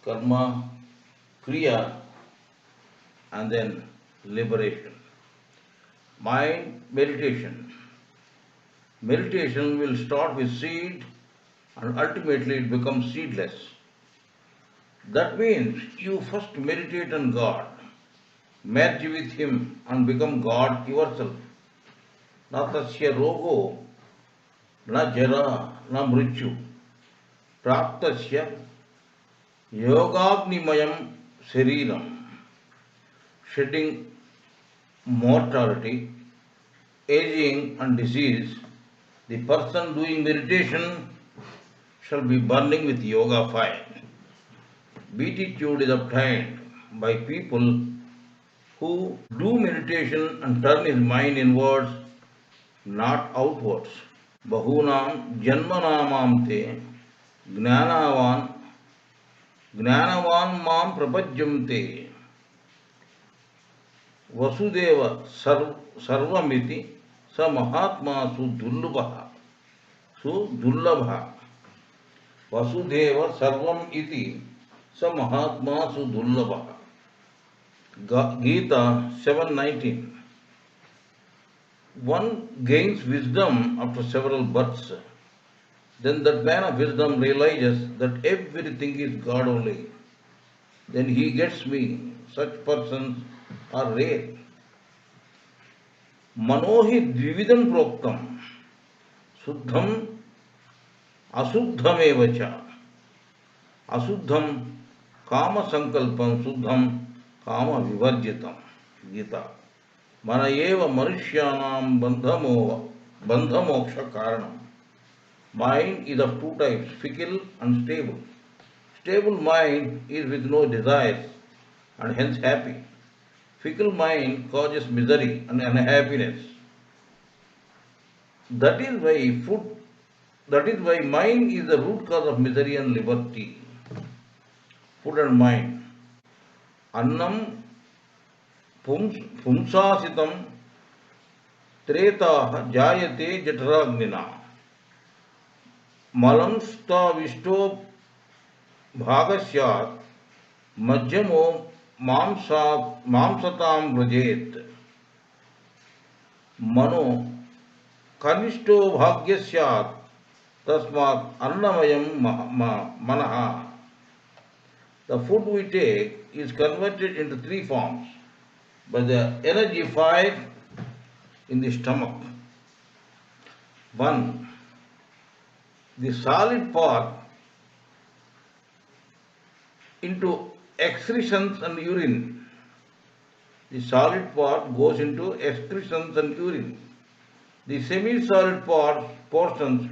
karma, kriya, and then liberation. Mind meditation. Meditation will start with seed and ultimately it becomes seedless. That means you first meditate on God, merge with Him and become God yourself. Na tasya rogo, na jara, na mrityu. Praptasya yogagnimayam shariram. Shedding mortality, aging and disease, the person doing meditation shall be burning with yoga fire. Beatitude is obtained by people who do meditation and turn his mind inwards, not outwards. Bahunam janmanamam te gnanavan gnanavan mam prapajyamte vasudeva sarvamiti sa mahatma sudullabha vasudeva sarvam iti sa mahatma sudullabha. Gita 7:19. One gains wisdom after several births. Then that man of wisdom realizes that everything is God only. Then he gets me. Such persons are rare. Manohi dvividam proktam. Suddham asuddhamevacha. Asuddham kama sankalpam suddham kama vivarjitam. Gita. Mana eva manushyanam bandhamoksha karanam. Mind is of two types, fickle and stable. Stable mind is with no desires and hence happy. Fickle mind causes misery and unhappiness. That is why mind is the root cause of misery and liberty. Food and mind. Annam pumsasitam tretaha jayate jataragnina. Malam stavisto bhagasyat majjamo mamsatam vrajet. Mano kanishto bhagyasyat tasmat annamayam manaha. The food we take is converted into three forms by the energy fire in the stomach. 1. The solid part into excretions and urine. The solid part goes into excretions and urine. The semi-solid portions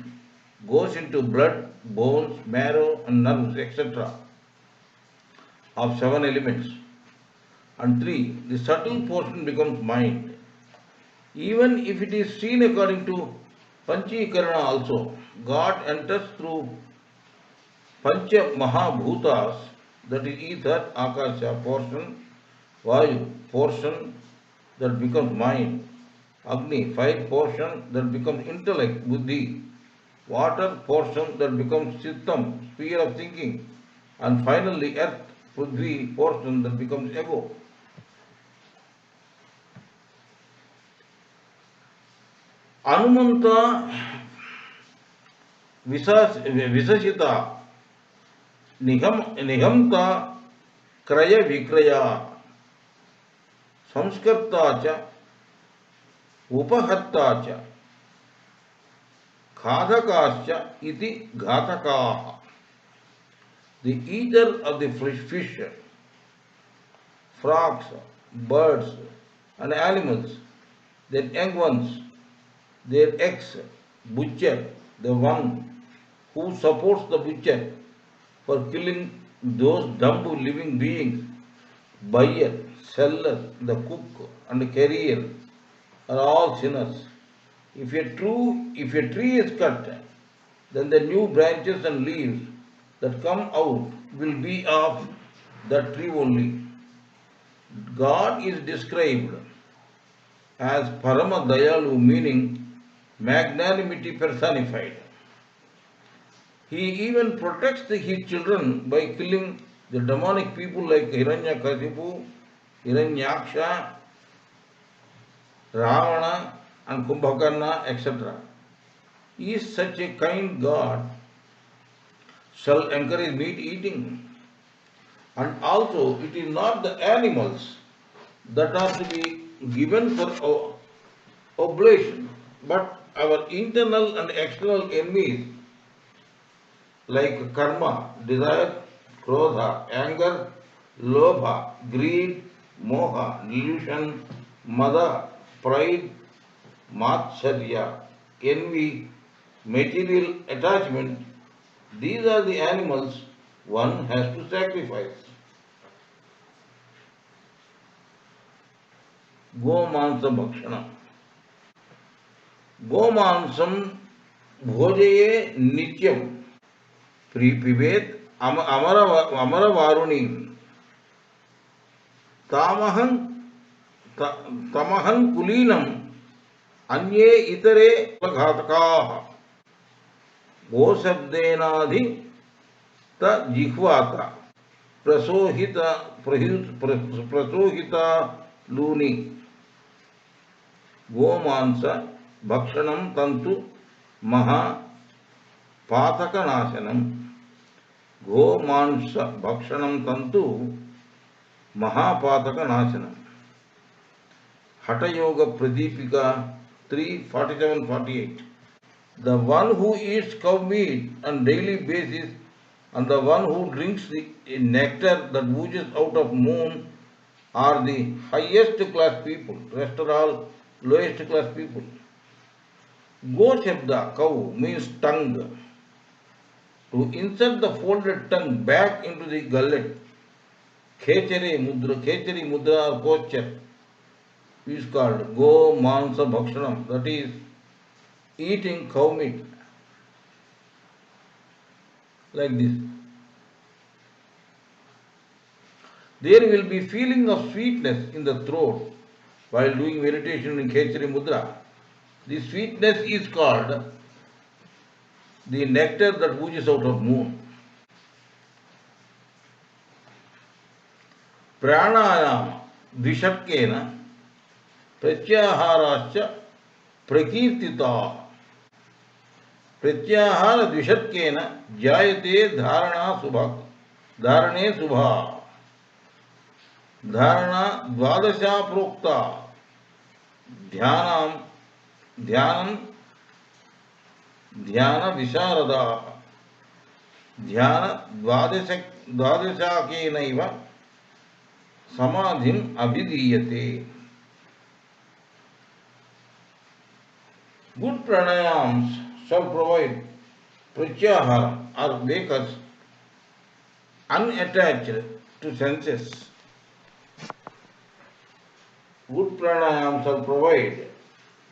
goes into blood, bones, marrow and nerves, etc. of 7 elements. And 3. The subtle portion becomes mind. Even if it is seen according to Panchikarana also, God enters through Pancha Mahabhutas, that is ether, Akasha portion, Vayu portion that becomes mind, Agni fire portion that becomes intellect, Buddhi, water portion that becomes Chittam, sphere of thinking, and finally earth, Prithvi portion that becomes ego. Anumanta Visashita Nihamta Kraya Vikraya Samskarta cha Upahatta cha Khadakascha iti Ghatakaha. The eater of the fish, frogs, birds and animals, their young ones, their eggs, butcher, the one who supports the butcher for killing those dumb living beings, buyer, seller, the cook and the carrier are all sinners. If a tree is cut, then the new branches and leaves that come out will be of that tree only. God is described as Parama Dayalu, meaning magnanimity personified. He even protects his children by killing The demonic people like Hiranyakasipu, Hiranyaksha, Ravana, and Kumbhakarna, etc. Is such a kind God shall encourage meat eating. And also, it is not the animals that are to be given for oblation, but our internal and external enemies like karma, desire, krodha, anger, lobha, greed, moha, delusion, mada, pride, matcharya, envy, material attachment. These are the animals one has to sacrifice. Gomansa bhakshana. Gomansam bhojeye nityam. Pivet amara varuni. Tamaham tamaham kulinam. Anye itare ghatakaha. Gosabdenadhi ta jihvata. Prasohita luni. Gomansa bhakshanam tantu maha pataka Gomansa bhakshanam tantu mahapataka nasanam. Hatha Yoga Pradipika 3:47-48. The one who eats cow meat on daily basis and the one who drinks the nectar that oozes out of moon are the highest class people. Rest are all lowest class people. Go Shabda, cow, means tongue. To insert the folded tongue back into the gullet, Khechari mudra or posture is called Go Mansa Bhakshanam, that is eating cow meat like this. There will be feeling of sweetness in the throat while doing meditation in Khechari mudra. This sweetness is called the nectar that oozes out of moon. Pranayama Vishakkena Pratyaharacha Prakirtita. Pratyahara Vishakkena Jayate Dharane Subha. Dharana Dvadasha Prokta. Dhyanam Dhyana Visharada. Dhyana Dvadashakenaiva Samadhim Abhidiyate. Good pranayams shall provide pratyahara or make us unattached to senses. Good pranayams shall provide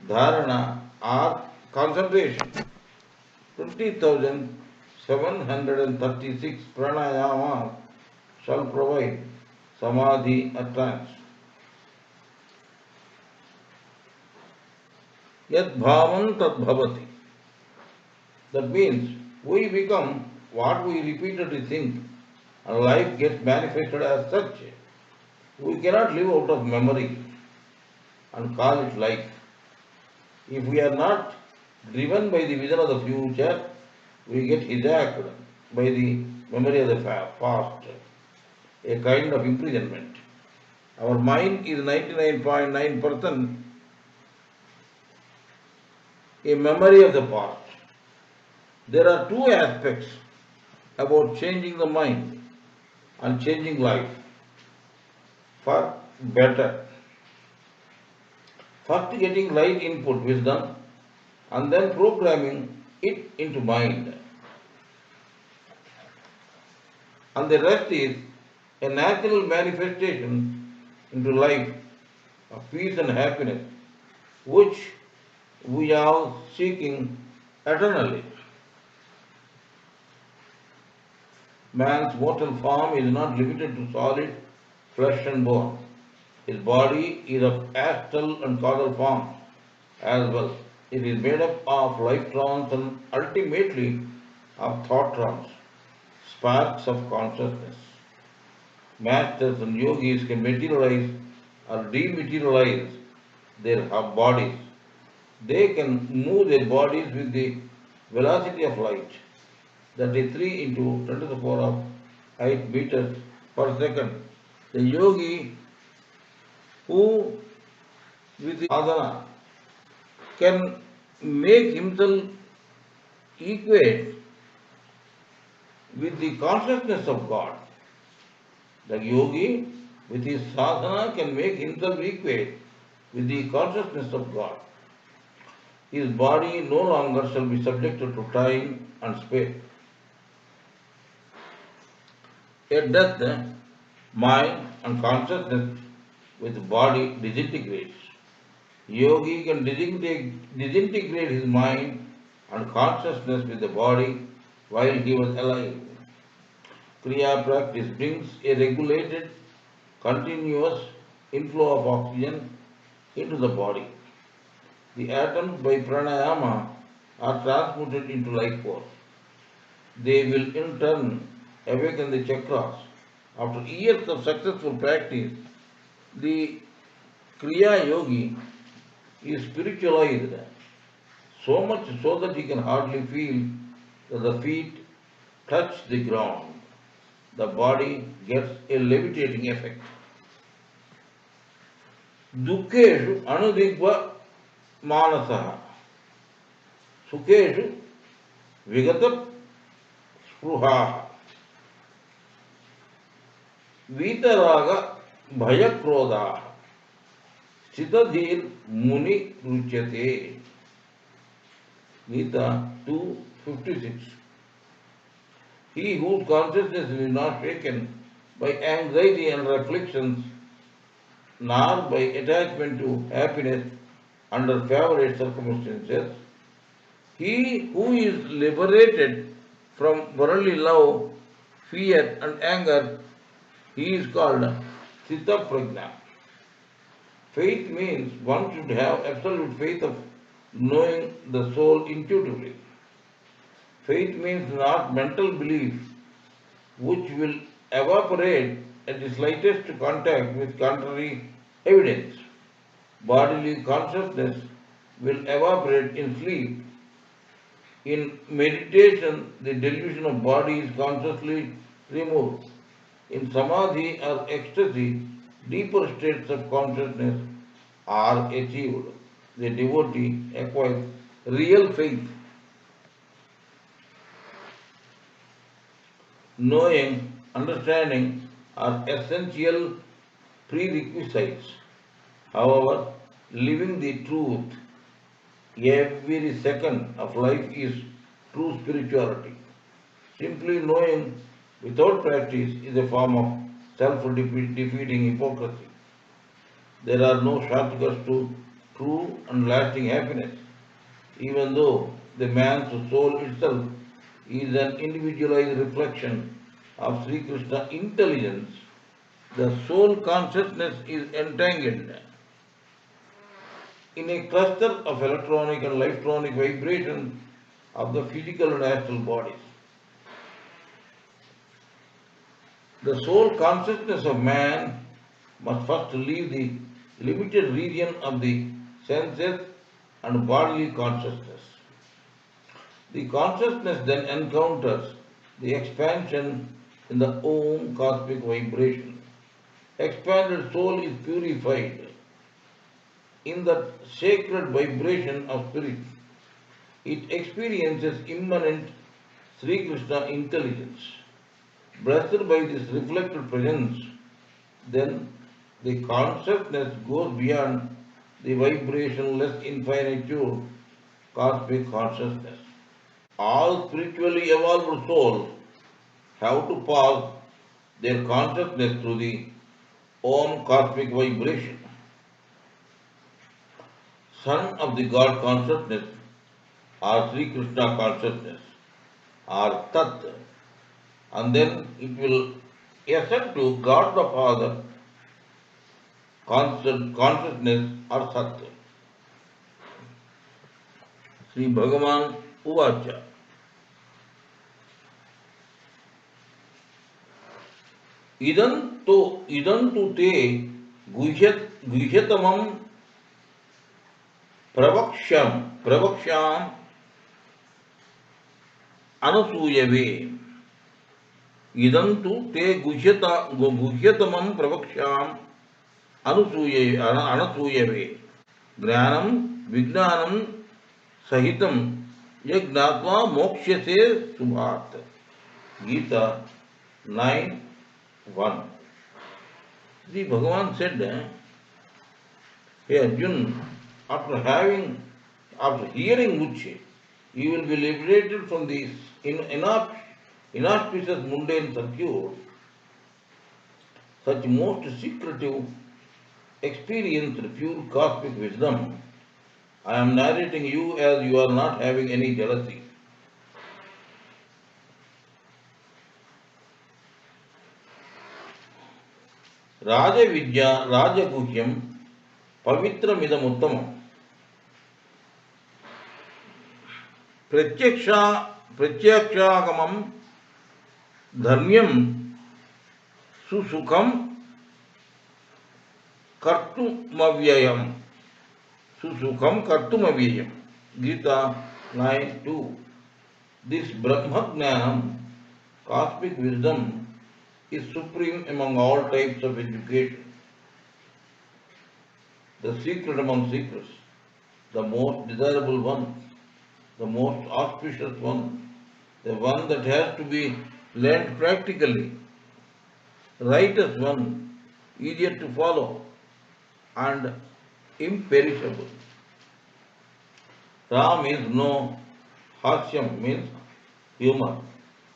dharana or concentration. 20,736 pranayamas shall provide samadhi or trance. Yat bhavam tat bhavati. That means we become what we repeatedly think and life gets manifested as such. We cannot live out of memory and call it life. If we are not driven by the vision of the future, we get hijacked by the memory of the past, a kind of imprisonment. Our mind is 99.9% a memory of the past. There are two aspects about changing the mind and changing life for better. First getting right input, wisdom, and then programming it into mind. And the rest is a natural manifestation into life of peace and happiness, which we are seeking eternally. Man's mortal form is not limited to solid flesh and bone. His body is of astral and causal form as well. It is made up of life trance and ultimately of thought trance, sparks of consciousness. Masters and yogis can materialize or dematerialize their bodies. They can move their bodies with the velocity of light, that is 3 into 10 to the power of 8 meters per second. The yogi who with the sadhana can make himself equate with the consciousness of God. The yogi with his sadhana can make himself equate with the consciousness of God. His body no longer shall be subjected to time and space. At death, mind and consciousness with body disintegrates. Yogi can disintegrate his mind and consciousness with the body while he was alive. Kriya practice brings a regulated, continuous inflow of oxygen into the body. The atoms by pranayama are transmuted into life force. They will in turn awaken the chakras. After years of successful practice, the Kriya yogi is spiritualized so much so that he can hardly feel that the feet touch the ground. The body gets a levitating effect. Dukkeshu anudigva manasaha. Sukeshu vigata spruhaha. Vitaraga bhayakrodaha. Sthitadhir muni ruchyate. Gita 2:56. He whose consciousness is not shaken by anxiety and reflections, nor by attachment to happiness under favorable circumstances, he who is liberated from worldly love, fear and anger, he is called Chitta Prajna. Faith means one should have absolute faith of knowing the soul intuitively. Faith means not mental belief which will evaporate at the slightest contact with contrary evidence. Bodily consciousness will evaporate in sleep. In meditation, the delusion of body is consciously removed. In samadhi or ecstasy, deeper states of consciousness are achieved. The devotee acquires real faith. Knowing, understanding are essential prerequisites. However, living the truth every second of life is true spirituality. Simply knowing without practice is a form of self-defeating hypocrisy. There are no shortcuts to true and lasting happiness, even though the man's soul itself is an individualized reflection of Sri Krishna intelligence. The soul consciousness is entangled in a cluster of electronic and electronic vibrations of the physical and astral bodies. The soul consciousness of man must first leave the limited region of the senses and bodily consciousness. The consciousness then encounters the expansion in the Om cosmic vibration. Expanded soul is purified in that sacred vibration of spirit. It experiences immanent Sri Krishna intelligence. Blessed by this reflected presence, then the consciousness goes beyond the vibrationless infinitude cosmic consciousness. All spiritually evolved souls have to pass their consciousness through the Om cosmic vibration. Son of the God consciousness or Sri Krishna consciousness or Tat, and then it will ascend to God the Father consciousness or Sat. Sri Bhagavan Uvacha. इदं तु ते गुह्यतमं प्रवक्ष्याम् अनसूयवे इदं तु ते गुह्यतमं प्रवक्ष्याम् अनसूयवे ज्ञानं विज्ञानं सहितं ये ज्ञात्वा मोक्ष्यसे शुभात् Gita 9:1. The Bhagavan said, hey Arjun, after hearing which you will be liberated from this inauspicious mundane circuit, such most secretive, experienced, pure cosmic wisdom, I am narrating you as you are not having any jealousy. राजविद्या राजगुह्यं पवित्रमिदमुत्तमम् प्रत्यक्षागमं धर्म्यं सुसुखं कर्तुमव्ययम् Gita 9:2. This Brahma Jnanam, cosmic wisdom, is supreme among all types of education, the secret among secrets, the most desirable one, the most auspicious one, the one that has to be learned practically, righteous one, easier to follow, and imperishable. Ra means no, Hasyam means humor,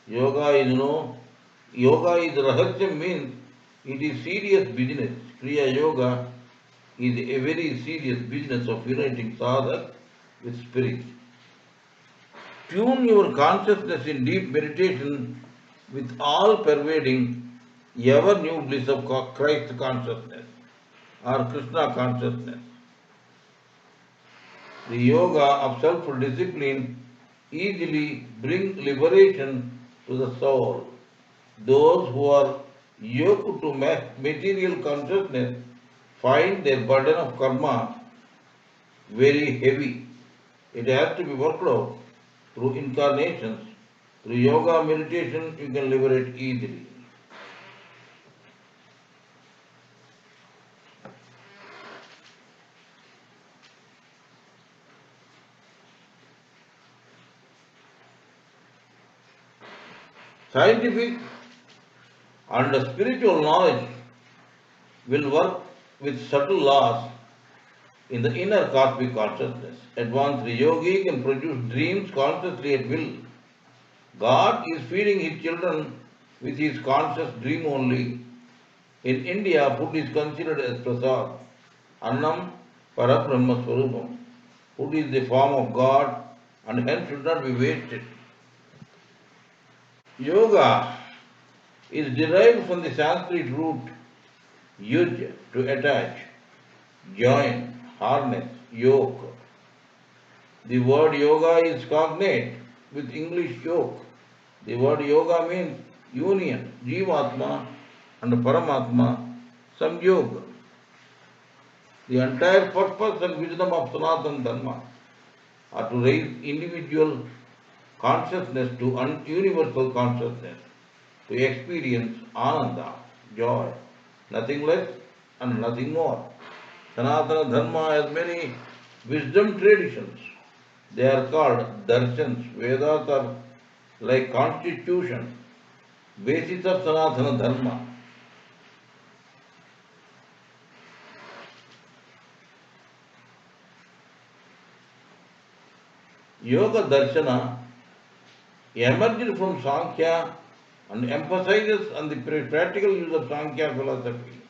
Yoga is Rahasyam means it is serious business. Kriya Yoga is a very serious business of uniting sadhak with spirit. Tune your consciousness in deep meditation with all pervading, ever new bliss of Christ consciousness or Krishna consciousness. The yoga of self-discipline easily brings liberation to the soul. Those who are yoked to material consciousness find their burden of karma very heavy. It has to be worked out through incarnations. Through yoga meditation, you can liberate easily. Scientific and spiritual knowledge will work with subtle laws in the inner cosmic consciousness. Advanced yogi can produce dreams consciously at will. God is feeding his children with his conscious dream only. In India, food is considered as prasad. Annam parabrahma swarupam. Food is the form of God and hence should not be wasted. Yoga is derived from the Sanskrit root yuj, to attach, join, harness, yoke. The word yoga is cognate with English yoke. The word yoga means union, Jivatma and Paramatma, Samyoga. The entire purpose and wisdom of Sanatana Dharma are to raise individual consciousness to universal consciousness, to experience ananda, joy, nothing less and nothing more. Sanatana Dharma has many wisdom traditions. They are called darshans. Vedas are like constitution, basis of Sanatana Dharma. Yoga Darshana emerged from Sankhya and emphasizes on the practical use of Sankhya philosophy.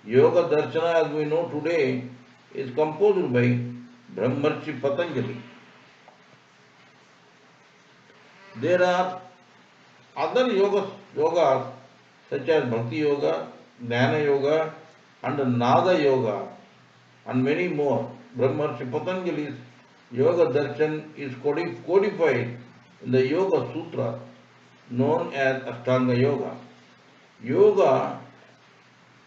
Yoga Darshana, as we know today, is composed by Brahmarshi Patanjali. There are other yogas such as Bhakti Yoga, Jnana Yoga, and Nada Yoga, and many more. Brahmarshi Patanjali's Yoga Darshan is codified in the Yoga Sutra known as Ashtanga Yoga. Yoga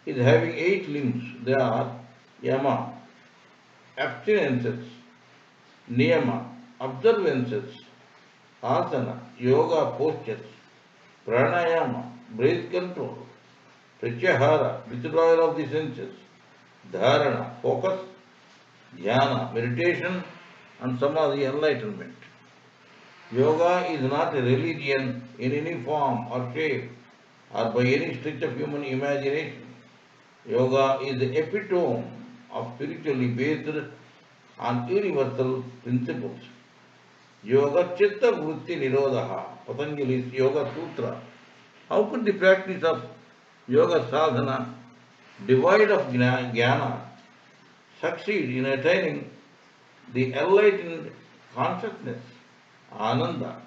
is having 8 limbs. They are yama, abstinences, niyama, observances, asana, yoga postures, pranayama, breath control, pratyahara, withdrawal of the senses, dharana, focus, dhyana, meditation, and samadhi, enlightenment. Yoga is not a religion in any form or shape or by any stretch of human imagination. Yoga is the epitome of spiritually based on universal principles. Yoga Chitta Vritti Nirodha, Patanjali's Yoga Sutra. How could the practice of yoga sadhana, devoid of jnana, succeed in attaining the enlightened consciousness, ananda?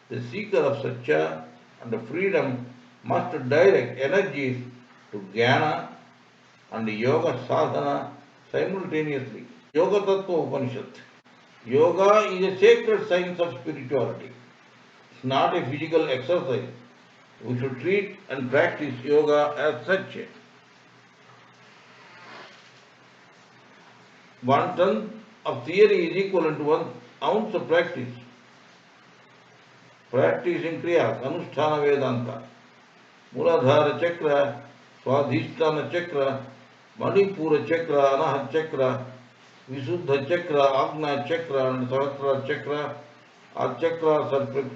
The seeker of satya and the freedom must direct energies to jnana and yoga sadhana simultaneously. Yoga Tattva Upanishad. Yoga is a sacred science of spirituality. It's not a physical exercise. We should treat and practice yoga as such. 1 ton of theory is equivalent to 1 ounce of practice. Practice in Kriya, Anusthana Vedanta, Muladhara Chakra, Swadhisthana Chakra, Manipura Chakra, Anahat Chakra, Visuddha Chakra, Agna Chakra, and Sahasrara Chakra are chakras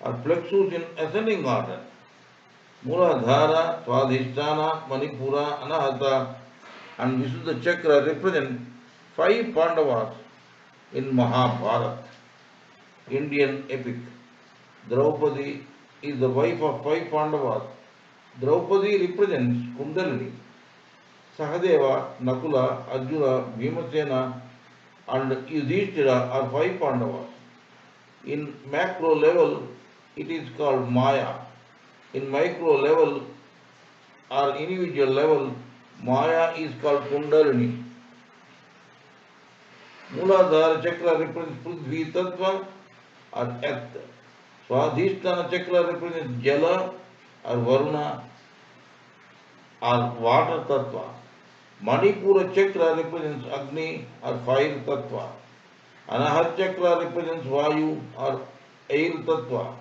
are plexus in ascending order. Muladhara, Swadhisthana, Manipura, Anahata, and Visuddha Chakra represent 5 Pandavas in Mahabharata, Indian epic. Draupadi is the wife of 5 Pandavas. Draupadi represents Kundalini. Sahadeva, Nakula, Arjuna, Bhimasena, and Yudhishthira are 5 Pandavas. In macro level, it is called Maya. In micro level or individual level, Maya is called Kundalini. Muladhara Chakra represents Prithvi Tattva or Earth. Swadhisthana Chakra represents Jala or Varuna or Water Tattva. Manipura Chakra represents Agni or Fire Tattva. Anahat Chakra represents Vayu or Air Tattva.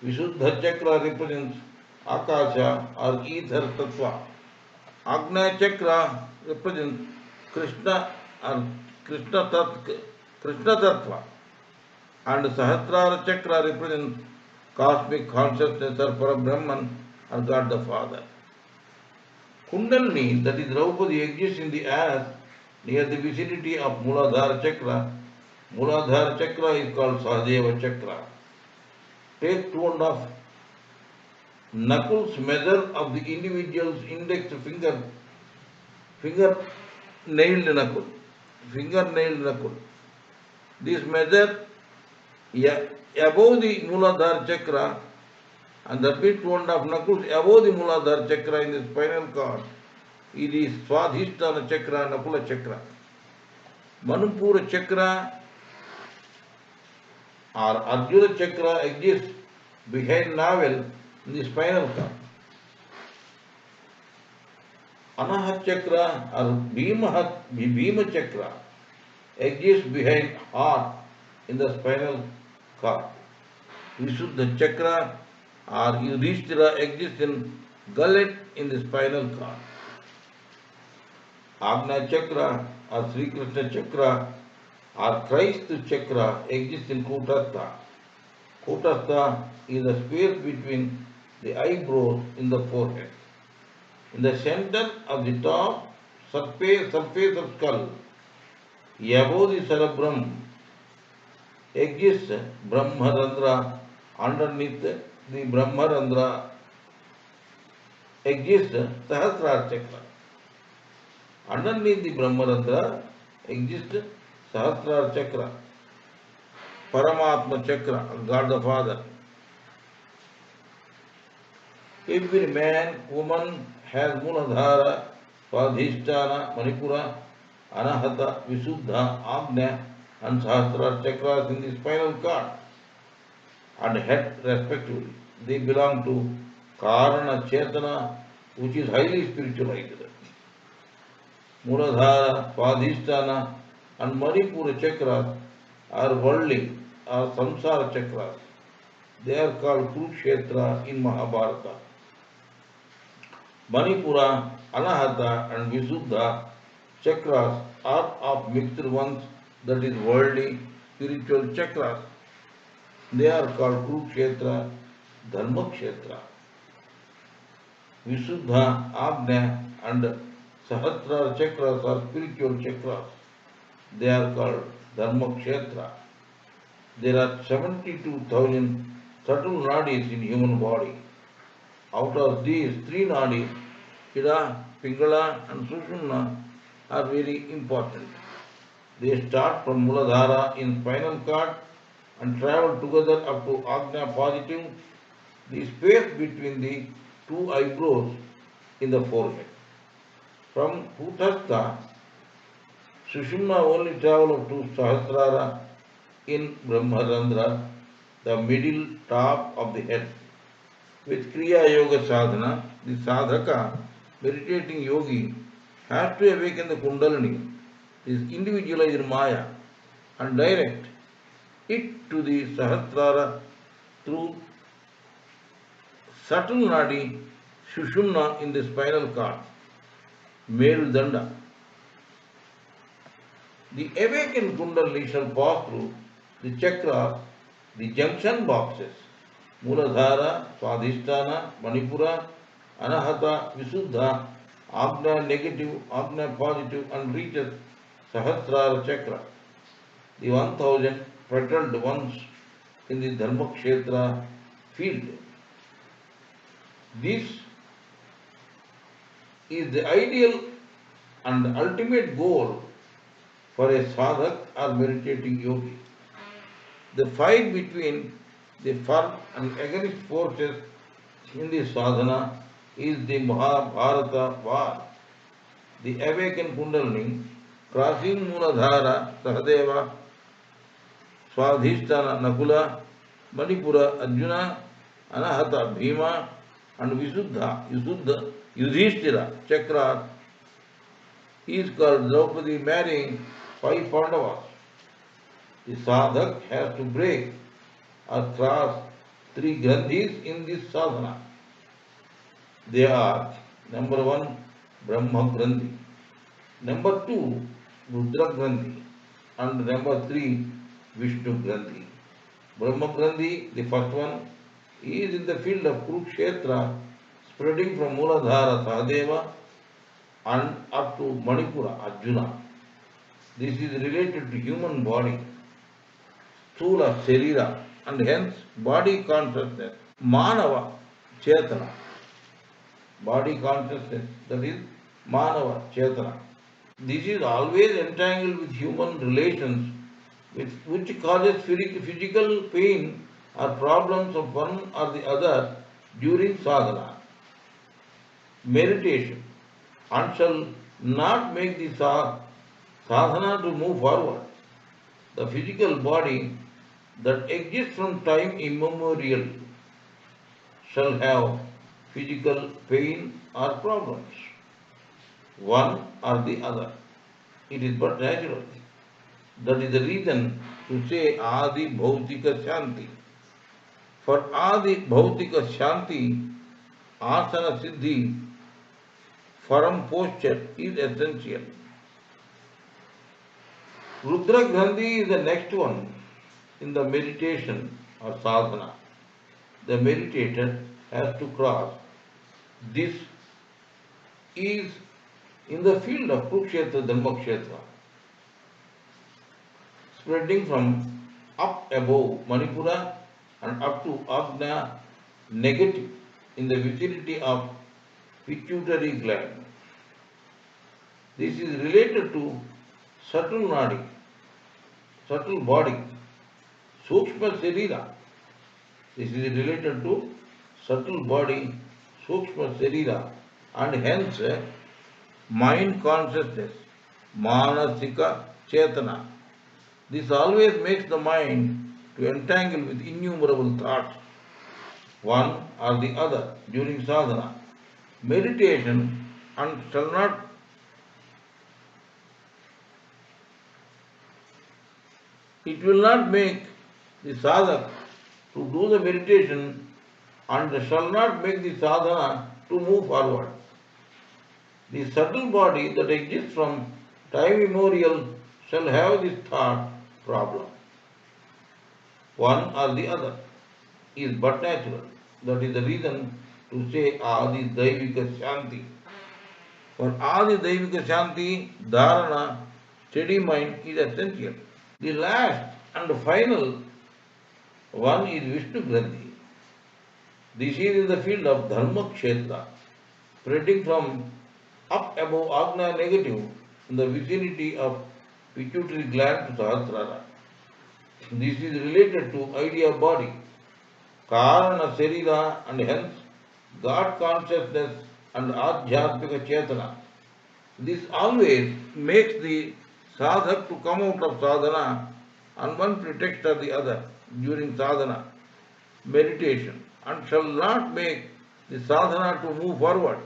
Visuddha Chakra represents Akasha or Ether Tattva. Agna Chakra represents Krishna or Krishna Tattva. And Sahasrara Chakra represents cosmic consciousness or Parabrahman or God the Father. Kundalini, that is Draupadi, exists in the ass near the vicinity of Muladhara Chakra. Muladhara Chakra is called Sahadeva Chakra. Take 2.5 knuckles measure of the individual's index finger nailed knuckle. This measure above the Muladhara Chakra, and that means 2.5 knuckles above the Muladhara Chakra in the spinal cord. It is Swadhisthana Chakra, Nakula Chakra. Manipura Chakra or Arjuna Chakra exists behind navel in the spinal cord. Anahat Chakra or Bhima Chakra exists behind heart in the spinal cord. Visuddha Chakra or Yudhishthira exists in gullet in the spinal cord. Agna Chakra or Sri Krishna Chakra or Christ Chakra exists in Kutastha. Kutastha is the space between the eyebrows in the forehead. In the center of the top surface of skull, above the cerebrum, exists Brahmarandra. Underneath the Brahmarandra exists Sahasrara Chakra. Underneath the Brahmarandra exists Sahasrara Chakra, Paramatma Chakra, God the Father. Every man, woman has Muladhara, Swadhisthana, Manipura, Anahata, Visuddha, Agnya, and Sahasrara Chakras in the spinal cord and head respectively. They belong to Karana Chetana, which is highly spiritualized. Muladhara, Swadhisthana, and Manipura chakras are worldly, are samsara chakras. They are called Kurukshetra in Mahabharata. Manipura, Anahata, and Visuddha chakras are of mixed ones, that is worldly, spiritual chakras. They are called Kurukshetra, Dharmakshetra. Visuddha, Agnya, and Sahasrara chakras are spiritual chakras. They are called Dharmakshetra. There are 72,000 subtle nadis in human body. Out of these, three nadis, Ida, Pingala, and Sushumna, are very important. They start from Muladhara in spinal cord and travel together up to Agnya positive, the space between the two eyebrows in the forehead. From Kutastha, Sushumna only travel up to Sahasrara in Brahmarandra, the middle top of the head. With Kriya Yoga Sadhana, the sadhaka, meditating yogi, has to awaken the Kundalini, this individualized Maya, and direct it to the Sahasrara through subtle nadi Sushumna in the spinal cord, Meludanda. The awakened Kundalini shall pass through the chakras, the junction boxes, Muladhara, Swadhisthana, Manipura, Anahata, Visuddha, Agna negative, Agna positive, and reaches Sahasrara chakra, the 1000 petaled ones in the Dharmakshetra field. This is the ideal and ultimate goal for a sadhak or meditating yogi. The fight between the for and against forces in the sadhana is the Mahabharata war. The awakened Kundalini crossing Muladhara, Sahadeva, Swadhisthana, Nakula, Manipura, Arjuna, Anahata, Bhima, and Visuddha, Yudhishthira, Chakra is called Draupadi marrying 5 Pandavas. The sadhak has to break or cross 3 granthis in this sadhana. They are number 1, Brahma Granthi, number 2, Rudra Granthi, and number 3, Vishnu Granthi. Brahma Granthi, the first one, is in the field of Kurukshetra, spreading from Muladhara Sahadeva and up to Manipura Arjuna. This is related to human body, Sthula Sharira, and hence body consciousness, Manava Chetana. Body consciousness, that is Manava Chetana. This is always entangled with human relations, which causes physical pain or problems of one or the other during sadhana, meditation, and shall not make the sadhana to move forward. The physical body that exists from time immemorial shall have physical pain or problems, one or the other. It is but natural. That is the reason to say Adi Bhautika Shanti. For Adi Bhautika Shanti, Asana Siddhi, firm posture is essential. Rudra Gandhi is the next one in the meditation or sadhana. The meditator has to cross. This is in the field of Kurukshetra, Dharmakshetra, spreading from up above Manipura and up to Agnya negative in the vicinity of pituitary gland. This is related to subtle nadi, subtle body, Sukshma Sharira. This is related to subtle body, Sukshma Sharira, and hence mind consciousness, Manasika Chetana. This always makes the mind to entangle with innumerable thoughts. one or the other during sadhana. Meditation and shall not it will not make the sadhak to do the meditation and shall not make the sadhana to move forward. The subtle body that exists from time immemorial shall have this thought problem. One or the other is but natural. That is the reason to say Adi Daivika Shanti. For Adi Daivika Shanti, Dharana, steady mind is essential. The last and final one is Vishnu Granthi. This is in the field of Dharma Kshetra, spreading from up above Agna negative in the vicinity of pituitary gland to Sahasrara. This is related to idea of body, Karana Sarira, and hence God consciousness and Adhyatmika Chetana. This always makes the sadhak to come out of sadhana on one pretext or the other during sadhana, meditation, and shall not make the sadhana to move forward.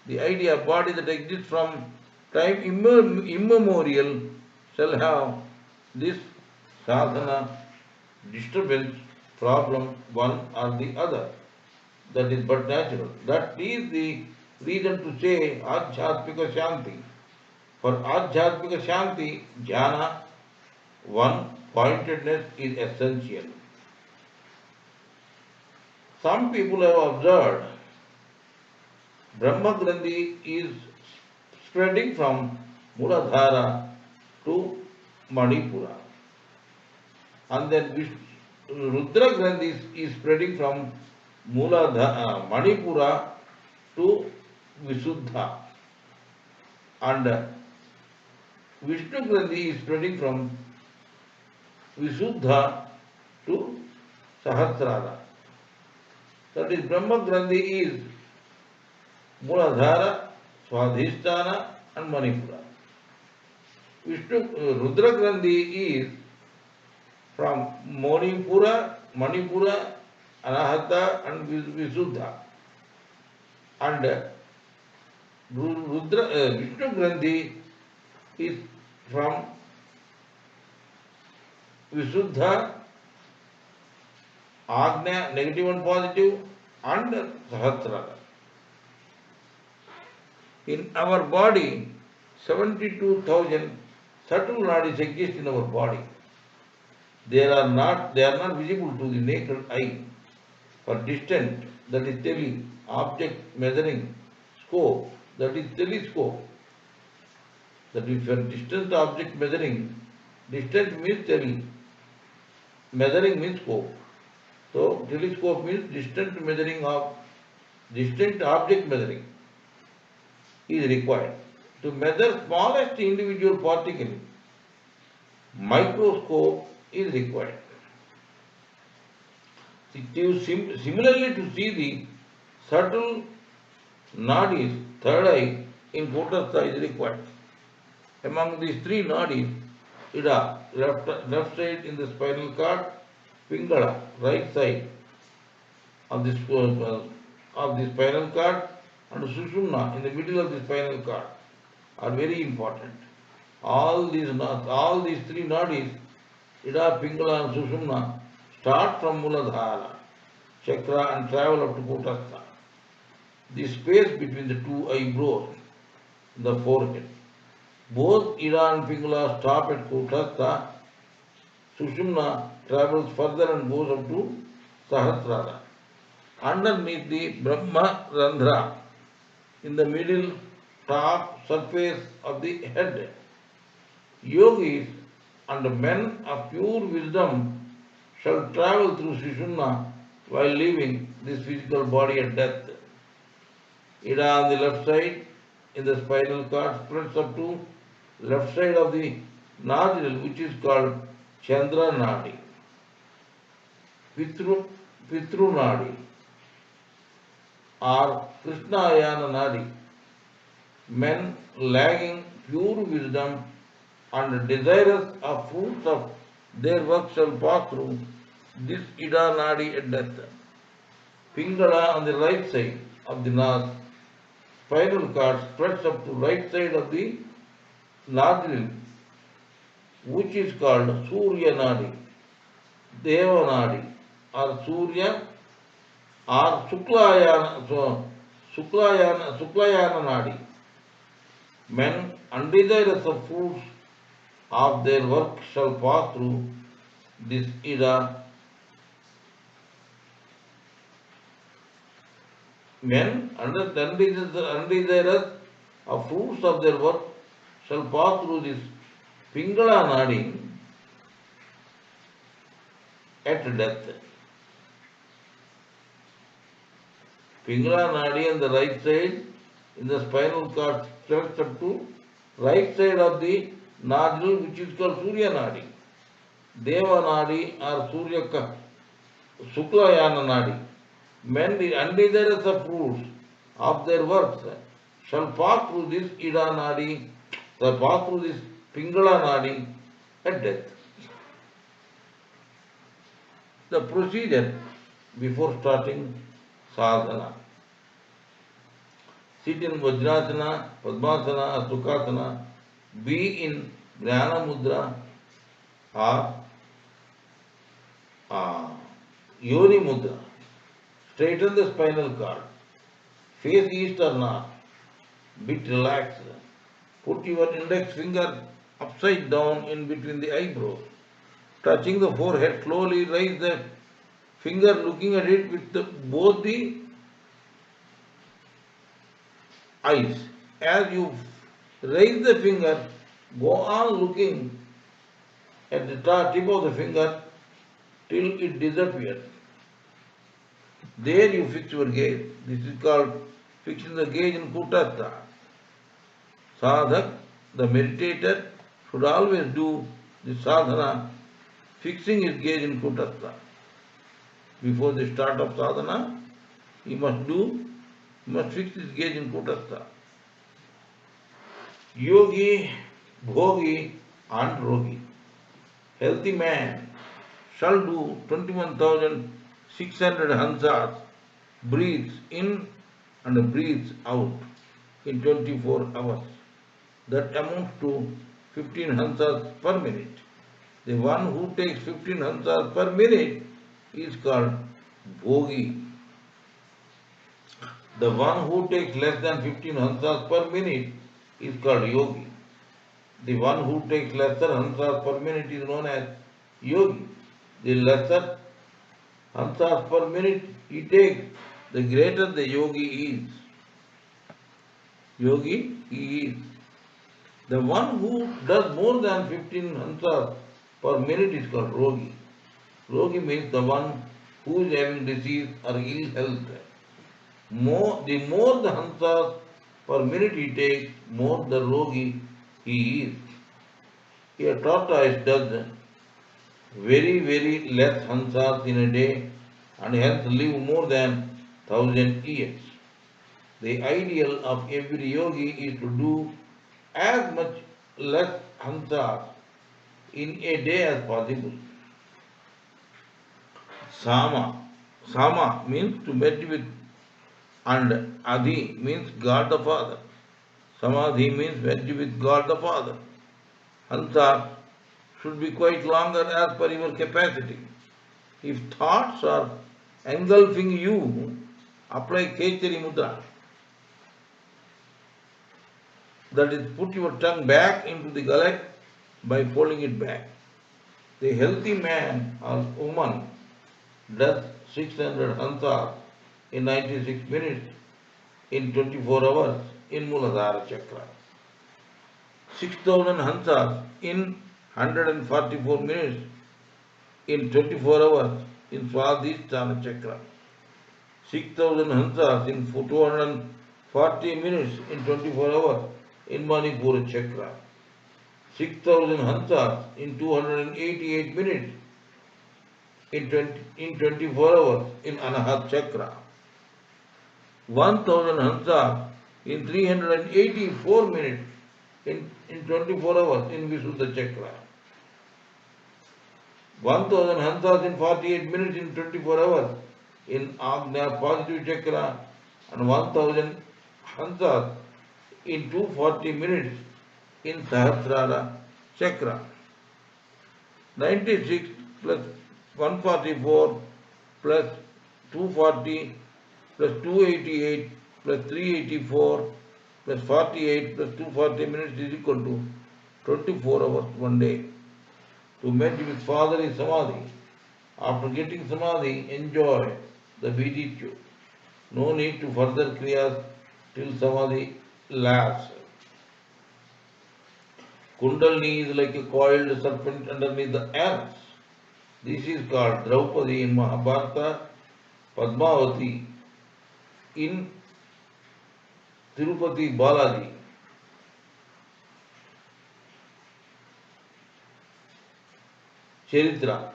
The idea of body that exists from time immemorial shall have this sadhana disturbance problem one or the other. That is but natural. That is the reason to say Adhyatmika Shanti. For Adhyatmika Shanti, jhana, one pointedness is essential. Some people have observed Brahma Grandhi is spreading from Muladhara to Manipura. And then Rudra Grandhi is spreading from Manipura to Visuddha. And Vishnu Grandhi is spreading from Visuddha to Sahasrara. That is, Brahma Grandhi is Muladhara, Swadhisthana and Manipura. Rudra Grandhi is from Manipura, Anahata and Visuddha. And Vishnu Grandhi is from Visuddha, Agnya, negative and positive, and Sahasrara. In our body, 72,000 subtle nadis exist in our body. They are not visible to the naked eye. For distant, that is tele, object measuring scope, that is telescope. That is for distant object measuring, distant means tele, measuring means scope. So telescope means distant measuring of distant object measuring is required. To measure smallest individual particle, microscope is required. Similarly, to see the subtle nadis, third eye in Kotastha is required. Among these three nadis, Ida, left side in the spinal cord, Pingala, right side of the spinal cord, and Sushumna in the middle of the spinal cord are very important. All these three nadis, Ida, Pingala and Sushumna, start from Muladhara, chakra and travel up to Kotastha. The space between the two eyebrows, the forehead. Both Ida and Pingala stop at Kotastha. Sushumna travels further and goes up to Sahasrara. Underneath the Brahma Randhra, in the middle top surface of the head, yogis and men of pure wisdom shall travel through Sushumna while leaving this physical body at death. Ida on the left side in the spinal cord spreads up to left side of the nostril, which is called Chandra Nadi, Pitru Nadi, or Krishna Ayana Nadi. Men lacking pure wisdom and desirous of fruits of their work shall pass through this Ida Nadi at death. Pingala on the right side of the spinal cord spreads up to right side of the nodule, which is called Surya Nadi, Deva Nadi, or Surya or Suklayana Nadi. Men undesirous of fruits of their work shall pass through this Ida. Men undesirous of fruits of their work shall pass through this Pingala Nadi at death. Pingala Nadi on the right side in the spinal cord stretches up to right side of the nodule, which is called Surya Nadi. Deva Nadi or Suklayana Nadi. Men undesirous of fruits of their works shall pass through this Ida Nadi, shall pass through this Pingala Nadi at death. The procedure before starting sadhana. Sit in Vajrasana, Padmasana, or Sukhasana. Be in Jnana Mudra or Yoni Mudra. Straighten the spinal cord. Face east or north. Bit relaxed. Put your index finger upside down in between the eyebrows. Touching the forehead, slowly raise the finger, looking at it with both the eyes. As you raise the finger, go on looking at the tip of the finger till it disappears. There you fix your gaze. This is called fixing the gaze in Kutastha. Sadhak, the meditator, should always do the sadhana fixing his gaze in Kutastha. Before the start of sadhana, he must fix his gaze in Kutastha. Yogi, Bhogi and Rogi. Healthy man shall do 21,600 hansas, breathes in and breathes out in 24 hours. That amounts to 15 hansas per minute. The one who takes 15 hansas per minute is called Bhogi. The one who takes less than 15 hansas per minute is called Yogi. The one who takes lesser hansas per minute is known as Yogi. The lesser hansas per minute he takes, the greater the yogi is. Yogi he is. The one who does more than 15 hansas per minute is called Rogi. Rogi means the one who is having disease or ill health. The more the hansas per minute he takes, more the Rogi he is. A tortoise does very less hansas in a day and hence live more than 1,000 years. The ideal of every yogi is to do as much less hansas in a day as possible. Sama means to meet with, and Adi means God the Father. Samadhi means merge with God the Father. Hansas should be quite longer as per your capacity. If thoughts are engulfing you, apply Kechari Mudra. That is, put your tongue back into the gullet by folding it back. The healthy man or woman does 600 hansas in 96 minutes in 24 hours in Muladhara Chakra. 6,000 hansas in 144 minutes in 24 hours in Swadhisthana Chakra. 6,000 hansas in 240 minutes in 24 hours in Manipura Chakra. 6,000 hansas in 288 minutes in 24 hours in Anahat Chakra. 1,000 hansas in 384 minutes in 24 hours in Visuddha Chakra. 1,000 hansas in 48 minutes in 24 hours in Agnya positive chakra and 1000 hansas in 240 minutes in Sahasrara chakra. 96 plus 144 plus 240 plus 288 plus 384 plus 48 plus 240 minutes is equal to 24 hours one day. To merge with Father is Samadhi. After getting Samadhi, enjoy the beatitude. No need to further Kriyas till Samadhi lasts. Kundalini is like a coiled serpent underneath the ants. This is called Draupadi in Mahabharata, Padmavati in Tirupati Balaji. Charitra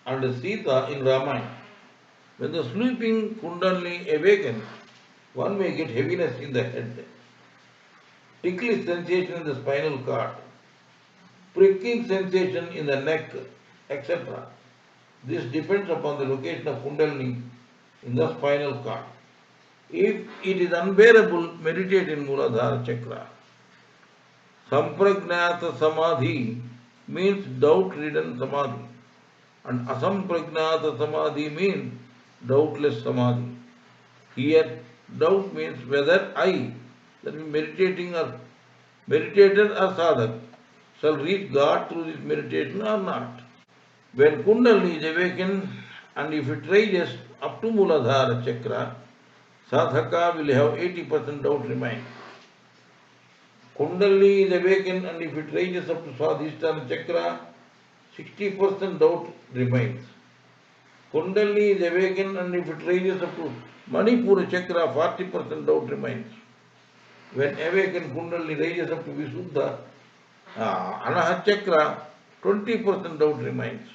and Sita in Ramayana. When the sleeping Kundalini awakens, one may get heaviness in the head, ticklish sensation in the spinal cord, pricking sensation in the neck, etc. This depends upon the location of Kundalini in the spinal cord. If it is unbearable, meditate in Muladhara Chakra. Sampragnata Samadhi means doubt-ridden Samadhi, and Asampragnata Samadhi means doubtless Samadhi. Here, doubt means whether I, that means meditator or sadhak, shall reach God through this meditation or not. When Kundalini is awakened and if it rises up to Muladhara Chakra, sadhaka will have 80% doubt remain. Kundalini is awakened and if it rises up to Swadhisthana Chakra, 60% doubt remains. Kundalini is awakened and if it rises up to Manipura Chakra, 40% doubt remains. When awakened Kundalini rises up to Visuddha, Anahat Chakra, 20% doubt remains.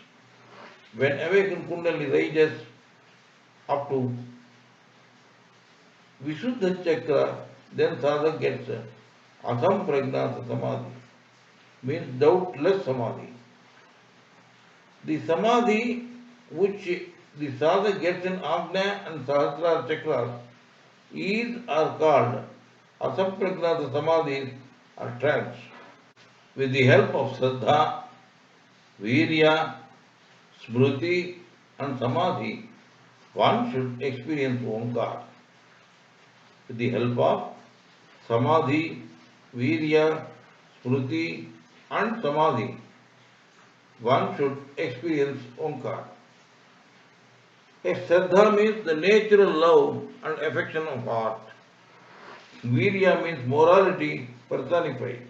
When awakened Kundalini rises up to Visuddha Chakra, then sadhak gets Asam Pragnata Samadhi, means doubtless Samadhi. The Samadhi which the sadhak gets in Agnya and Sahasrara Chakras is are called Asam Pragnata Samadhis or trance. With the help of Shraddha, Virya, Smriti and Samadhi, one should experience Omkar. With the help of Samadhi, Virya, Smriti and Samadhi, one should experience Omkar. A Shraddha means the natural love and affection of heart. Virya means morality personified.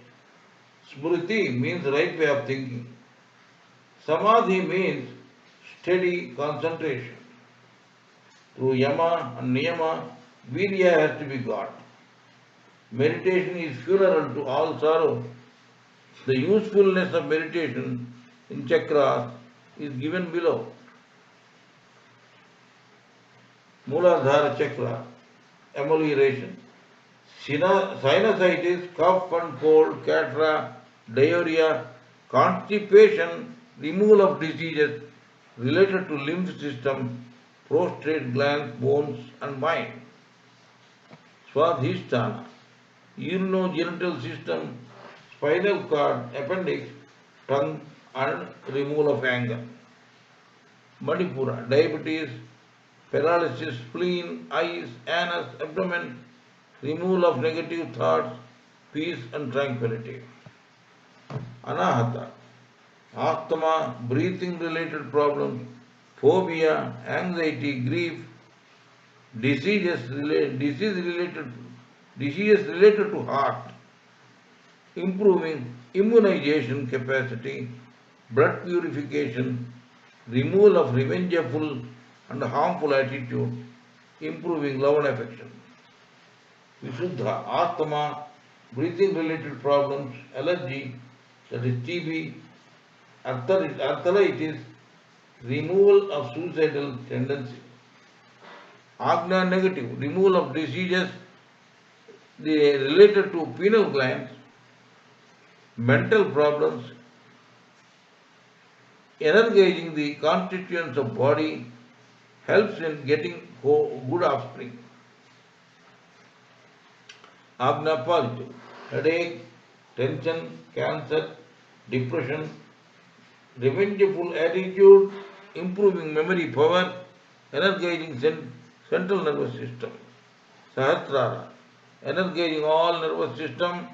Smriti means right way of thinking. Samadhi means steady concentration. Through Yama and Niyama, Virya has to be got. Meditation is funeral to all sorrow. The usefulness of meditation in chakras is given below. Muladhara Chakra, amelioration. Sinusitis, cough and cold, cataract, diarrhea, constipation, removal of diseases related to lymph system, prostate glands, bones and mind. Swadhisthana, urinogenital system, spinal cord, appendix, tongue and removal of anger. Manipura, diabetes, paralysis, spleen, eyes, anus, abdomen, removal of negative thoughts, peace and tranquility. Anahata, asthma, breathing related problems, phobia, anxiety, grief, diseases related to heart, improving immunization capacity, blood purification, removal of revengeful and harmful attitude, improving love and affection. Visuddha, asthma, breathing related problems, allergy, that is TB, arthritis, removal of suicidal tendency. Agna negative, removal of diseases related to pineal glands, mental problems, energizing the constituents of body, helps in getting good offspring. Agna positive. Headache, tension, cancer, depression, revengeful attitude, improving memory power, energizing central nervous system. Sahasrara, energizing all nervous system,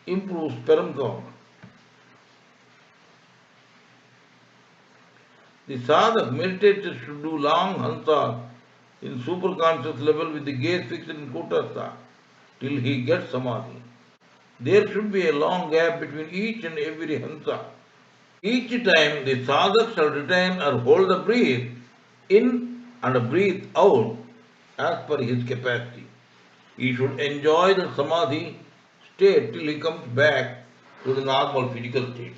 improves sperm count. The sadhak meditator should do long hansa in superconscious level with the gaze fixed in kutastha till he gets samadhi. There should be a long gap between each and every hansa. Each time the sadhak shall retain or hold the breath in and breathe out as per his capacity. He should enjoy the samadhi state till he comes back to the normal physical state.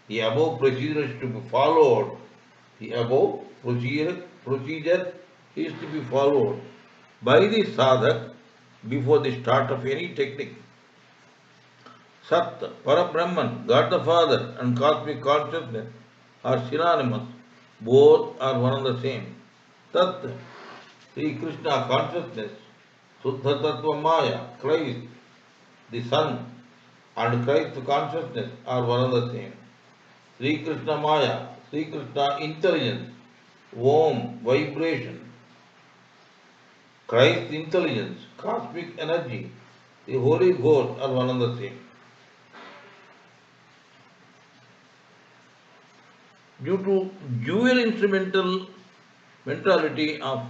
The above procedure is to be followed. The above procedure is to be followed by the sadhak before the start of any technique. Sat, Parabrahman, God the Father, and cosmic consciousness are synonymous. Both are one and the same. Tat, Sri Krishna consciousness, Suddha Tattva Maya, Christ, the Son, and Christ consciousness are one and the same. Sri Krishna Maya, Sri Krishna intelligence, Om, vibration, Christ intelligence, cosmic energy, the Holy Ghost are one and the same. Due to dual instrumental mentality of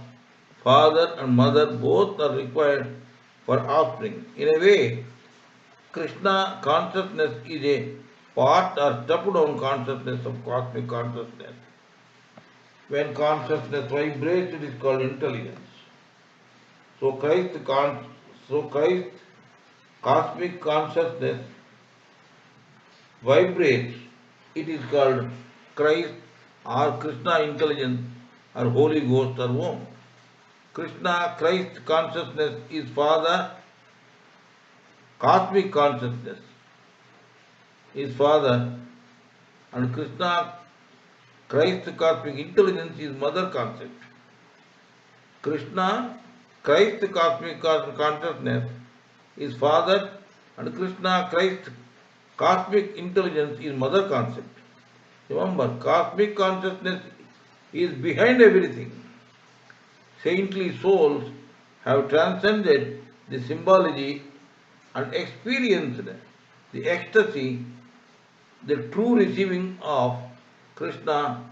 father and mother, both are required for offspring. In a way, Krishna consciousness is a part or step down consciousness of cosmic consciousness. When consciousness vibrates, it is called intelligence. So Christ cosmic consciousness vibrates, it is called Christ or Krishna intelligence or Holy Ghost or Om. Krishna, Christ consciousness is Father, cosmic consciousness is Father, and Krishna, Christ cosmic intelligence is Mother concept. Krishna, Christ cosmic consciousness is Father, and Krishna, Christ cosmic intelligence is Mother concept. Remember, cosmic consciousness is behind everything. Saintly souls have transcended the symbology and experienced the ecstasy, the true receiving of Krishna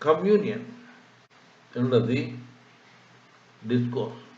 communion. End of the discourse.